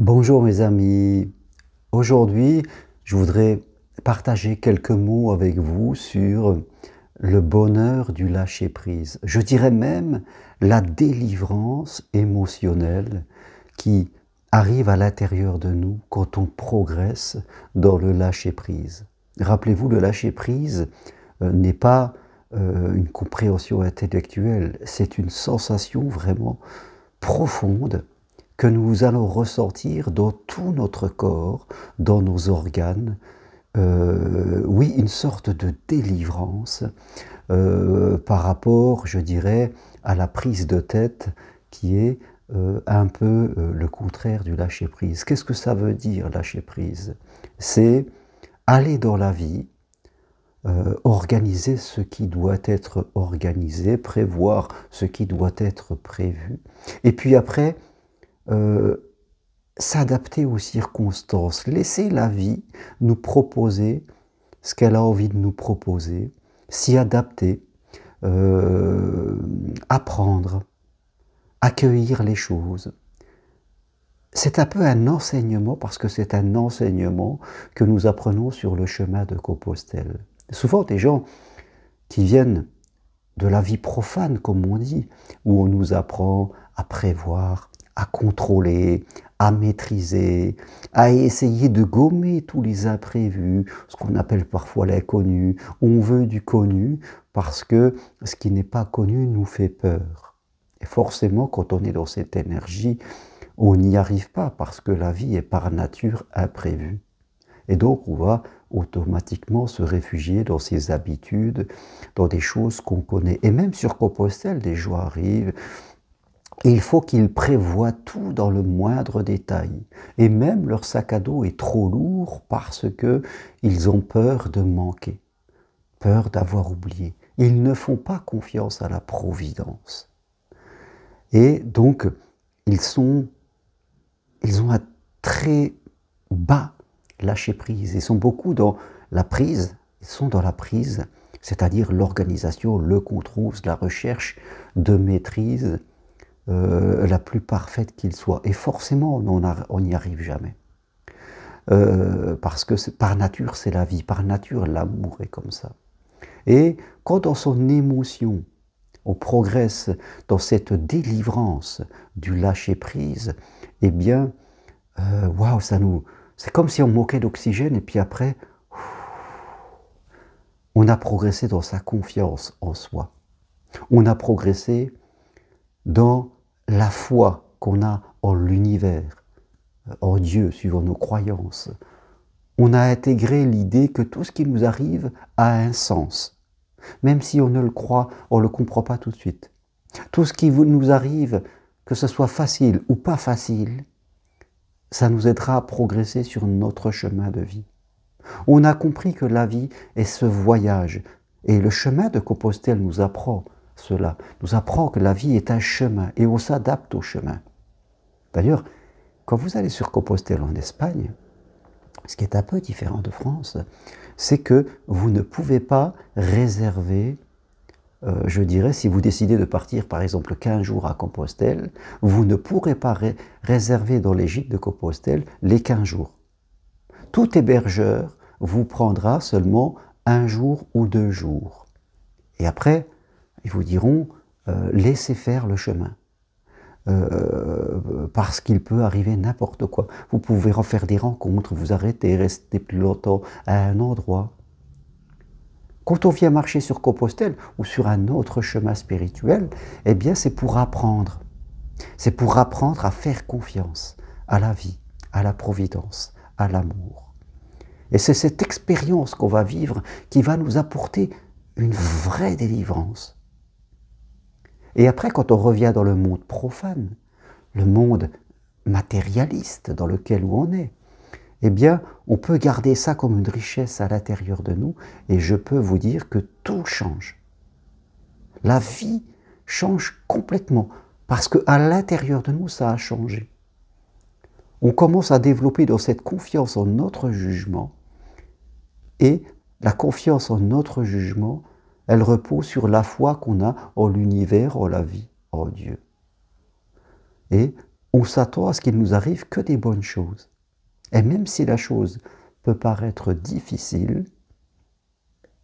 Bonjour mes amis, aujourd'hui je voudrais partager quelques mots avec vous sur le bonheur du lâcher-prise. Je dirais même la délivrance émotionnelle qui arrive à l'intérieur de nous quand on progresse dans le lâcher-prise. Rappelez-vous, le lâcher-prise n'est pas une compréhension intellectuelle, c'est une sensation vraiment profonde que nous allons ressentir dans tout notre corps, dans nos organes. Oui, une sorte de délivrance par rapport, je dirais, à la prise de tête qui est un peu le contraire du lâcher-prise. Qu'est-ce que ça veut dire, lâcher-prise? C'est aller dans la vie, organiser ce qui doit être organisé, prévoir ce qui doit être prévu, et puis après, s'adapter aux circonstances, laisser la vie nous proposer ce qu'elle a envie de nous proposer, s'y adapter, apprendre, accueillir les choses. C'est un peu un enseignement, parce que c'est un enseignement que nous apprenons sur le chemin de Compostelle. Souvent des gens qui viennent de la vie profane, comme on dit, où on nous apprend à prévoir, à contrôler, à maîtriser, à essayer de gommer tous les imprévus, ce qu'on appelle parfois l'inconnu. On veut du connu parce que ce qui n'est pas connu nous fait peur. Et forcément, quand on est dans cette énergie, on n'y arrive pas parce que la vie est par nature imprévue. Et donc, on va automatiquement se réfugier dans ses habitudes, dans des choses qu'on connaît. Et même sur Compostelle, des gens arrivent, et il faut qu'ils prévoient tout dans le moindre détail. Et même leur sac à dos est trop lourd parce qu'ils ont peur de manquer, peur d'avoir oublié. Ils ne font pas confiance à la providence. Et donc, ils ont un très bas lâcher prise. Ils sont beaucoup dans la prise, ils sont dans la prise, c'est-à-dire l'organisation, le contrôle, la recherche de maîtrise la plus parfaite qu'il soit. Et forcément, on n'y arrive jamais. Parce que par nature, c'est la vie. Par nature, l'amour est comme ça. Et quand dans son émotion, on progresse dans cette délivrance du lâcher-prise, eh bien, waouh, c'est comme si on manquait d'oxygène et puis après, on a progressé dans sa confiance en soi. On a progressé dans la foi qu'on a en l'univers, en Dieu, suivant nos croyances. On a intégré l'idée que tout ce qui nous arrive a un sens, même si on ne le croit, on ne le comprend pas tout de suite. Tout ce qui nous arrive, que ce soit facile ou pas facile, ça nous aidera à progresser sur notre chemin de vie. On a compris que la vie est ce voyage, et le chemin de Compostelle nous apprend cela, nous apprend que la vie est un chemin, et on s'adapte au chemin. D'ailleurs, quand vous allez sur Compostelle en Espagne, ce qui est un peu différent de France, c'est que vous ne pouvez pas réserver, je dirais, si vous décidez de partir par exemple 15 jours à Compostelle, vous ne pourrez pas réserver dans les gîtes de Compostelle les 15 jours. Tout hébergeur vous prendra seulement 1 jour ou 2 jours. Et après, ils vous diront, laissez faire le chemin. Parce qu'il peut arriver n'importe quoi. Vous pouvez en faire des rencontres, vous arrêtez, rester plus longtemps à un endroit. Quand on vient marcher sur Compostelle ou sur un autre chemin spirituel, eh bien c'est pour apprendre. C'est pour apprendre à faire confiance à la vie, à la providence, à l'amour. Et c'est cette expérience qu'on va vivre qui va nous apporter une vraie délivrance. Et après, quand on revient dans le monde profane, le monde matérialiste dans lequel on est, eh bien, on peut garder ça comme une richesse à l'intérieur de nous, et je peux vous dire que tout change. La vie change complètement, parce qu'à l'intérieur de nous, ça a changé. On commence à développer dans cette confiance en notre jugement, et la confiance en notre jugement, elle repose sur la foi qu'on a en l'univers, en la vie, en Dieu. Et on s'attend à ce qu'il nous arrive que des bonnes choses. Et même si la chose peut paraître difficile,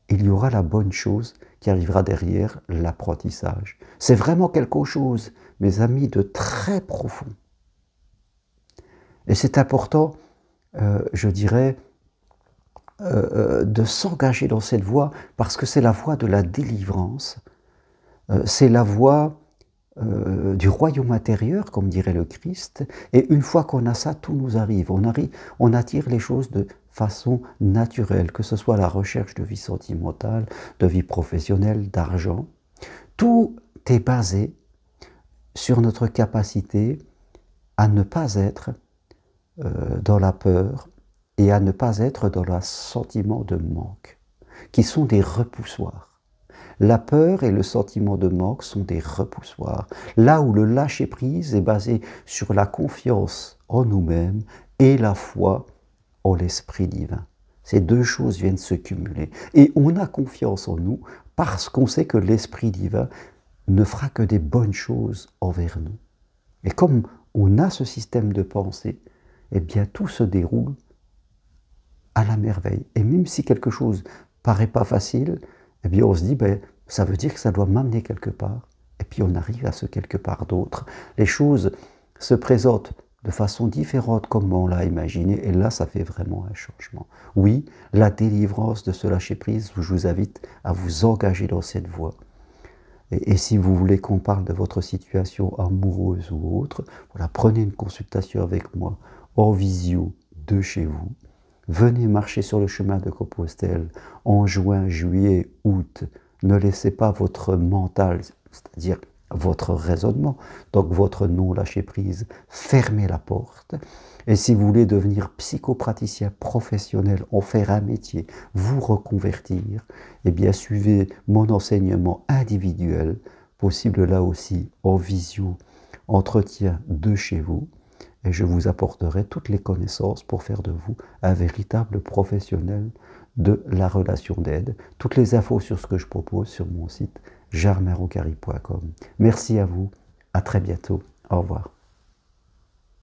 il y aura la bonne chose qui arrivera derrière l'apprentissage. C'est vraiment quelque chose, mes amis, de très profond. Et c'est important, je dirais, de s'engager dans cette voie, parce que c'est la voie de la délivrance, c'est la voie du royaume intérieur, comme dirait le Christ, et une fois qu'on a ça, tout nous arrive. On attire les choses de façon naturelle, que ce soit la recherche de vie sentimentale, de vie professionnelle, d'argent. Tout est basé sur notre capacité à ne pas être dans la peur et à ne pas être dans le sentiment de manque, qui sont des repoussoirs. La peur et le sentiment de manque sont des repoussoirs. Là où le lâcher-prise est basé sur la confiance en nous-mêmes et la foi en l'Esprit divin. Ces deux choses viennent se cumuler. Et on a confiance en nous parce qu'on sait que l'Esprit divin ne fera que des bonnes choses envers nous. Et comme on a ce système de pensée, eh bien tout se déroule à la merveille. Et même si quelque chose paraît pas facile, eh bien on se dit, ça veut dire que ça doit m'amener quelque part. Et puis on arrive à ce quelque part d'autre. Les choses se présentent de façon différente comme on l'a imaginé, et là ça fait vraiment un changement. Oui, la délivrance de ce lâcher-prise, je vous invite à vous engager dans cette voie. Et si vous voulez qu'on parle de votre situation amoureuse ou autre, voilà, prenez une consultation avec moi en visio de chez vous. Venez marcher sur le chemin de Compostelle en juin, juillet, août. Ne laissez pas votre mental, c'est-à-dire votre raisonnement, donc votre non-lâcher-prise, fermer la porte. Et si vous voulez devenir psychopraticien professionnel, en faire un métier, vous reconvertir, eh bien suivez mon enseignement individuel, possible là aussi en visio, entretien de chez vous, et je vous apporterai toutes les connaissances pour faire de vous un véritable professionnel de la relation d'aide. Toutes les infos sur ce que je propose sur mon site germainrocari.com. Merci à vous, à très bientôt, au revoir.